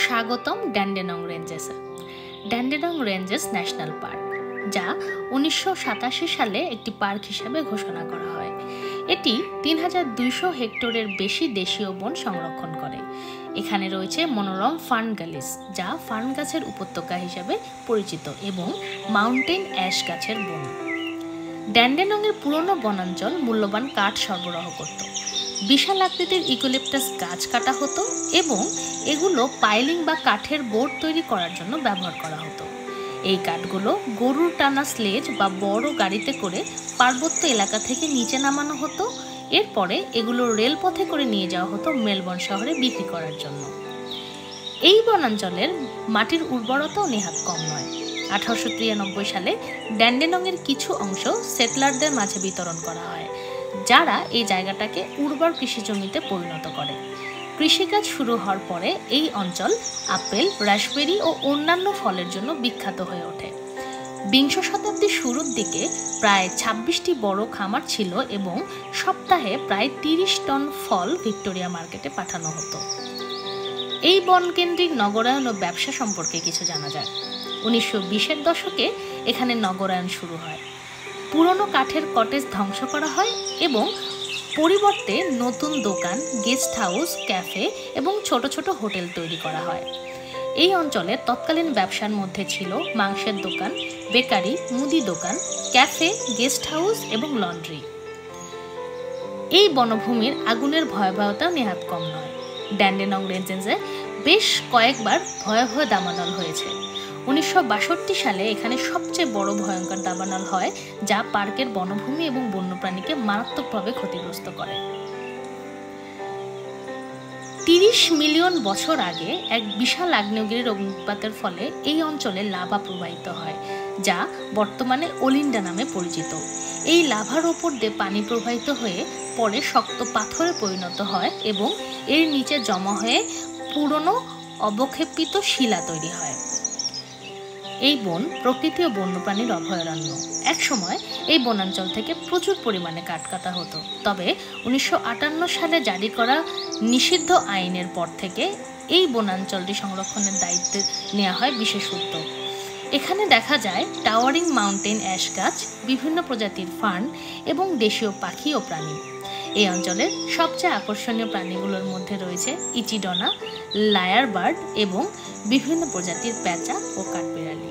স্বাগতম ড্যান্ডেনং রেঞ্জেসে। ড্যান্ডেনং ranges national park, যা 1987 সালে একটি পার্ক হিসেবে ঘোষণা করা হয়। এটি 3200 হেক্টরের বেশি দেশীয় বন সংরক্ষণ করে। এখানে রয়েছে মনোরম ফার্ন গ্যালিস, যা ফার্ন গাছের উপত্যকা হিসেবে পরিচিত, এবং মাউন্টেন অ্যাশ গাছের বন। ড্যান্ডেনংয়ের পুরনো বনাঞ্চল মূল্যবান কাঠ সরবরাহ করত। বিশাল আকৃতির ইউক্যালিপটাস গাছ কাটা হতো এবং এগুলো পাইলিং বা কাঠের বোর্ড তৈরি করার জন্য ব্যবহার করা হতো। এই কাঠগুলো গরুর টানা স্লেজ বা বড় গাড়িতে করে পার্বত্য এলাকা থেকে নিচে নামানো হতো। এরপরে এগুলো রেলপথে করে নিয়ে যাওয়া হতো মেলবোর্ন শহরে বিক্রি করার জন্য। এই বনাঞ্চলের মাটির উর্বরতাও নেহাত কম নয়। 1893 সালে ড্যান্ডেনংয়ের কিছু অংশ সেটলারদের মাঝে বিতরণ করা হয়, যারা এই জায়গাটাকে উর্বর কৃষি জমিতে পরিণত করে। কৃষিকাজ শুরু হওয়ার পরে এই অঞ্চল আপেল, রাসবেরি ও অন্যান্য ফলের জন্য বিখ্যাত হয়ে ওঠে। বিংশ শতাব্দীর শুরুর দিকে প্রায় 26টি বড় খামার ছিল এবং সপ্তাহে প্রায় 30 টন ফল ভিক্টোরিয়া মার্কেটে পাঠানো হতো। এই বনকেন্দ্রিক নগরায়ন ও ব্যবসা সম্পর্কে কিছু জানা যায়। 1920-এর দশকে এখানে নগরায়ন শুরু হয়। পুরনো কাঠের কটেজ ধ্বংস করা হয় এবং পরিবর্তে নতুন দোকান, গেস্ট হাউস, ক্যাফে এবং ছোট ছোট হোটেল তৈরি করা হয়। এই অঞ্চলে তৎকালীন ব্যবসার মধ্যে ছিল মাংসের দোকান, বেকারি, মুদি দোকান, ক্যাফে, গেস্ট হাউস এবং লন্ড্রি। এই বনভূমির আগুনের ভয়াবহতা নেহাত কম নয়। ড্যান্ডেনং রেঞ্জেসে বেশ কয়েকবার ভয়াবহ দাবানল হয়েছে। 1962 সালে এখানে সবচেয়ে বড় ভয়ঙ্কর দাবানল হয়, যা পার্কের বনভূমি এবং বন্যপ্রাণীকে মারাত্মকভাবে ক্ষতিগ্রস্ত করে। 30 মিলিয়ন বছর আগে এক বিশাল আগ্নেয়গিরির অগ্নুৎপাতের ফলে এই অঞ্চলে লাভা প্রবাহিত হয়, যা বর্তমানে ওলিন্ডা নামে পরিচিত। এই লাভার ওপর দিয়ে পানি প্রবাহিত হয়ে পরে শক্ত পাথরে পরিণত হয় এবং এর নিচে জমা হয়ে পুরনো অবক্ষেপিত শিলা তৈরি হয়। এই বন প্রকৃতি ও বন্যপ্রাণীর অভয়ারণ্য। একসময় এই বনাঞ্চল থেকে প্রচুর পরিমাণে কাঠ কাটা হতো, তবে 1958 সালে জারি করা নিষিদ্ধ আইনের পর থেকে এই বনাঞ্চলটি সংরক্ষণের দায়িত্ব নেওয়া হয় বিশেষ উদ্যোগ। এখানে দেখা যায় টাওয়ারিং মাউন্টেন অ্যাশ গাছ, বিভিন্ন প্রজাতির ফার্ন এবং দেশীয় পাখি ও প্রাণী। এই অঞ্চলের সবচেয়ে আকর্ষণীয় প্রাণীগুলোর মধ্যে রয়েছে ইচিডনা, লায়ার বার্ড এবং বিভিন্ন প্রজাতির পেঁচা ও কাঠবিড়ালি।